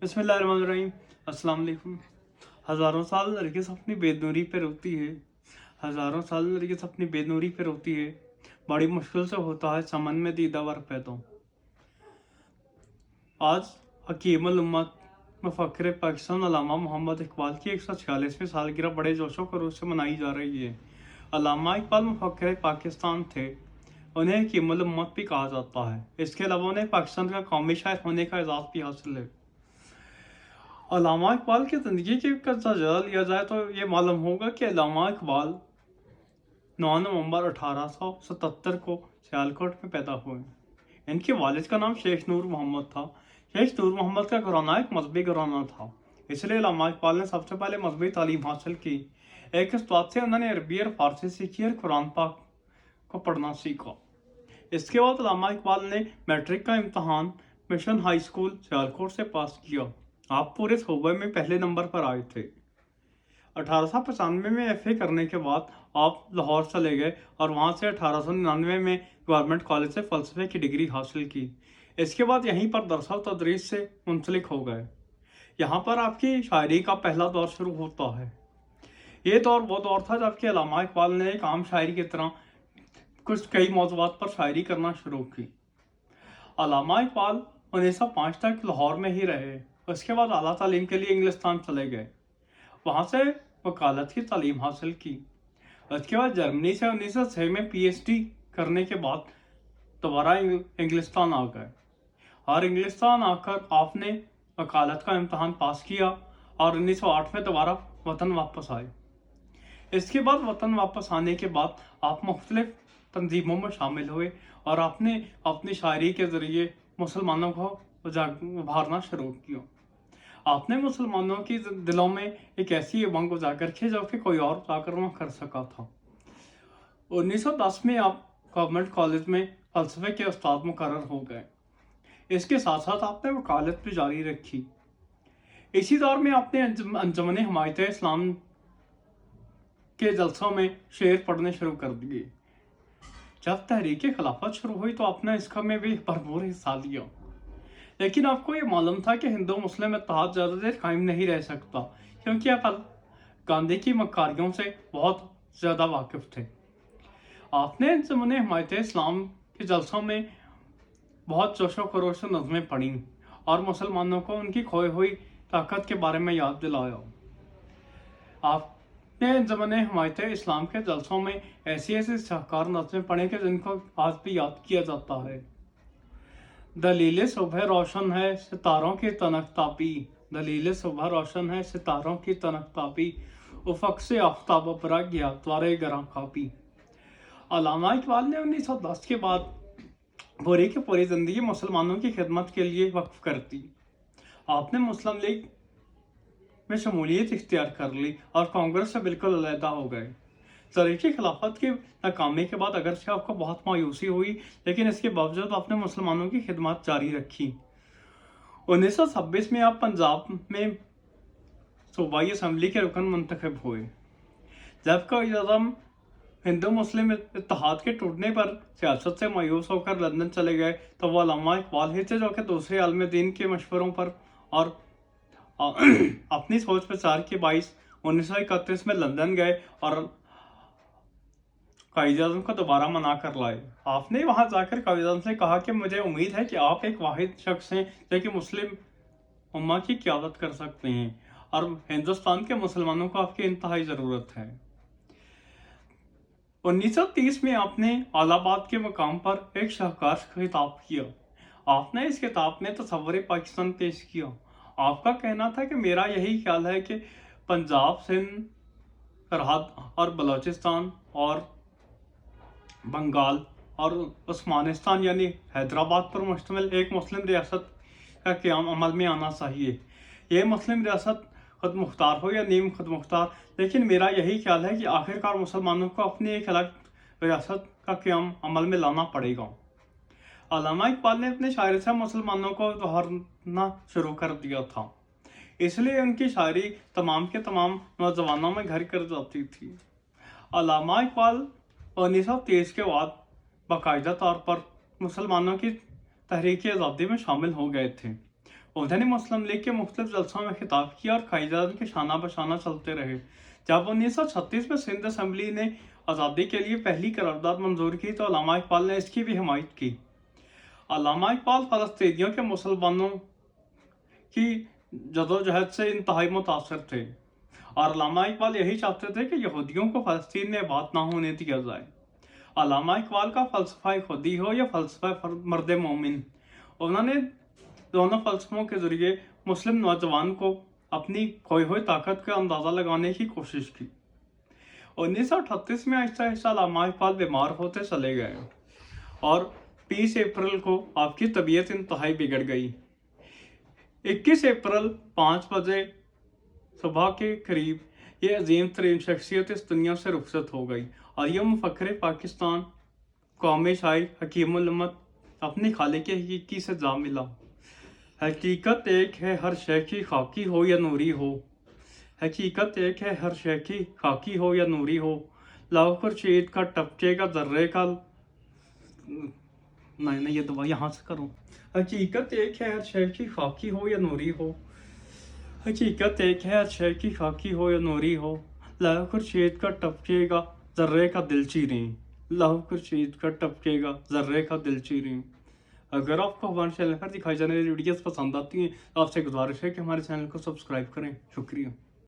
बिस्मिल्लाहिर्रहमानिर्रहीम। अस्सलाम वालेकुम। हज़ारों साल नरगिस अपनी बेनूरी पे रोती है। हज़ारों साल नरगिस अपनी बेनूरी पे रोती है। बड़ी मुश्किल से होता है चमन में दीदावर पैदा। आज हकीमुल उम्मत मुफक्किर पाकिस्तान अल्लामा मोहम्मद इकबाल की 146वीं सालगिरह बड़े जोशो खरोश से मनाई जा रही है। अल्लामा इकबाल मुफक्किर पाकिस्तान थे। उन्हें हकीमुल उम्मत भी कहा जाता है। इसके अलावा उन्हें पाकिस्तान का कौमी शायर होने का एजाज़ भी हासिल है। अल्लामा इकबाल की ज़िंदगी का जायज़ा लिया जाए तो ये मालूम होगा कि अल्लामा इकबाल 9 नवंबर 1877 को सियालकोट में पैदा हुए। इनके वालिद का नाम शेख नूर मोहम्मद था। शेख नूर मोहम्मद का घराना एक मजहबी घराना था, इसलिए अल्लामा इकबाल ने सबसे पहले मजहबी तालीम हासिल की। एक उस्ताद से उन्होंने अरबी और फारसी सीखी और कुरान पाक को पढ़ना सीखा। इसके बाद अल्लामा इकबाल ने मैट्रिक का इम्तहान मिशन हाई स्कूल सियालकोट से पास किया। आप पूरे सूबे में पहले नंबर पर आए थे। 1895 में एफए करने के बाद आप लाहौर चले गए और वहां से 1899 में गवर्नमेंट कॉलेज से फ़लसफ़े की डिग्री हासिल की। इसके बाद यहीं पर दरस व तदरीस से मुंसलिक हो गए। यहाँ पर आपकी शायरी का पहला दौर शुरू होता है। ये दौर वो दौर था जबकि अल्लामा इकबाल ने एक आम शायरी की तरह कुछ कई मौज़ूआत पर शायरी करना शुरू की। अल्लामा इकबाल 1905 तक लाहौर में ही रहे। उसके बाद आला तालीम के लिए इंग्लिस्तान चले गए, वहाँ से वकालत की तालीम हासिल की। उसके बाद जर्मनी से 1906 में पीएचडी करने के बाद दोबारा इंग्लिस्तान आ गए और इंग्लिस्तान आकर आपने वकालत का इम्तहान पास किया और 1908 में दोबारा वतन वापस आए। इसके बाद वतन वापस आने के बाद आप मुख्तलिफ तंजीमों में शामिल हुए और आपने अपनी शायरी के ज़रिए मुसलमानों को उभारना शुरू किया। आपने मुसलमानों की दिलों में एक ऐसी उमंग उजागर की जो कि कोई और उजागर न कर सका था। 1910 में आप गवर्नमेंट कॉलेज में फ़लसफ़े के उस्ताद मुकर्रर हो गए। इसके साथ साथ आपने वकालत भी जारी रखी। इसी दौर में आपने अंजुमन हिमायत इस्लाम के जलसों में शेर पढ़ने शुरू कर दिए। जब तहरीक खिलाफत शुरू हुई तो आपने इसका में भी भरपूर हिस्सा लिया, लेकिन आपको ये मालूम था कि हिंदू मुस्लिम इत्तेहाद ज़्यादा देर कायम नहीं रह सकता, क्योंकि आप गांधी की मक्कारियों से बहुत ज़्यादा वाकिफ थे। आपने अंजुमन हिमायत इस्लाम के जलसों में बहुत जोशो खरोश से नज़में पढ़ी और मुसलमानों को उनकी खोई हुई ताकत के बारे में याद दिलाया। आपने अंजुमन हिमायत इस्लाम के जलसों में ऐसी ऐसी शाहकार नज़में पढ़ी कि जिनको आज भी याद किया जाता है। दलील सुबह रोशन है सितारों की तनक तापी, दलील सुबह रोशन है सितारों की तनक तापी, उफक से आफ्ताब अपरा गया द्वारे गरा कापी। अल्लामा इकबाल ने 1910 के बाद पूरी की पूरी ज़िंदगी मुसलमानों की खिदमत के लिए वक्फ कर दी। आपने मुस्लिम लीग में शमूलियत इख्तियार कर ली और कांग्रेस से बिल्कुल अलहदा हो गए। तहरीक खिलाफत की नाकामी के बाद अगरचे आपको बहुत मायूसी हुई, लेकिन इसके बावजूद आपने मुसलमानों की खिदमत जारी रखी। 1926 में आप पंजाब में सूबाई असम्बली के रुकन मुंतखब हुए। जब का आज़म हिंदू मुस्लिम इत्तेहाद के टूटने पर सियासत से मायूस होकर लंदन चले गए तो वो अल्लामा इकबाल ही थे जो कि दूसरे आलम दीन के मशवरों पर और अपनी सोच विचार के बाइस 1931 में लंदन गए और कायद आज़म को दोबारा मना कर लाए। आपने वहां जाकर कायद आज़म से कहा कि मुझे उम्मीद है कि आप एक वाहिद शख्स हैं जो कि मुस्लिम उम्मा की क़यादत कर सकते हैं और हिंदुस्तान के मुसलमानों को आपकी इंतहाई ज़रूरत है। 1930 में आपने अलाहाबाद के मकाम पर एक शाहकार खिताब किया। आपने इस किताब में तस्वुर पाकिस्तान पेश किया। आपका कहना था कि मेरा यही ख्याल है कि पंजाब सिंध सरहद और बलूचिस्तान और बंगाल और उस्मानिस्तान यानी हैदराबाद पर मुश्तमिल एक मुस्लिम रियासत का क़याम अमल में आना चाहिए। यह मुस्लिम रियासत खुद मुख्तार हो या नीम खुद मुख्तार, लेकिन मेरा यही ख्याल है कि आखिरकार मुसलमानों को अपनी एक अलग रियासत का क़याम अमल में लाना पड़ेगा। अल्लामा इकबाल ने अपने शायरी से मुसलमानों को दोहराना शुरू कर दिया था, इसलिए उनकी शायरी तमाम के तमाम नौजवानों में घर कर जाती थी। अल्लामा इकबाल 1923 के बाद बाकायदा तौर पर मुसलमानों की तहरीक आज़ादी में शामिल हो गए थे। उन्होंने मुस्लिम लीग के मुख्तलिफ जलसों में खिताब किया और कायदात के शाना बशाना चलते रहे। जब 1936 में सिंध असम्बली ने आज़ादी के लिए पहली करारदाद मंजूर की तो अल्लामा इकबाल ने इसकी भी हिमायत की। अल्लामा इकबाल फ़लस्तीनियों के मुसलमानों की जदोजहद से इंतहाई मुतासर थे और अल्लामा इकबाल यही चाहते थे कि यहूदियों को फ़लस्तीन में आबाद ना होने दिया जाए। अल्लामा इकबाल का फ़लसफ़ा खुदी हो या फ़लसफ़ा मर्द मोमिन, उन्होंने दोनों फ़लसफ़ों के ज़रिए मुस्लिम नौजवान को अपनी खोई हुई ताकत का अंदाज़ा लगाने की कोशिश की। 1938 में आहिस्ता आहिस्ता अल्लामा इकबाल बीमार होते चले गए और 20 अप्रैल को आपकी तबीयत इंतहाई बिगड़ गई। 21 अप्रैल 5 बजे सुबह के करीब ये अजीम तरीन शख्सियत इस दुनिया से रुखसत हो गई और यह मुफक्किर पाकिस्तान, कौमी शायर, हकीमुल उम्मत अपनी खालिक हकीकी से जा मिला। हकीकत एक है हर शय की, खाकी हो या नूरी हो। हकीकत एक है हर शय की, खाकी हो या नूरी हो। लव खुर्शीद का टपकेगा जर्रे का, नहीं ये दुआ यहाँ से करूँ। हकीकत एक है हर शय की, खाकी हो या नूरी हो। हकीकत एक है हर शय की, खाकी हो या नूरी हो। लव खुर्शीद का टपकेगा जर्रे का दिल चीरें। लव खुर्शीद का टपकेगा जर्रे का दिल चीरें। अगर आपको हमारे चैनल पर दिखाई जाने वाली वीडियोस पसंद आती हैं तो आपसे गुजारिश है कि हमारे चैनल को सब्सक्राइब करें। शुक्रिया।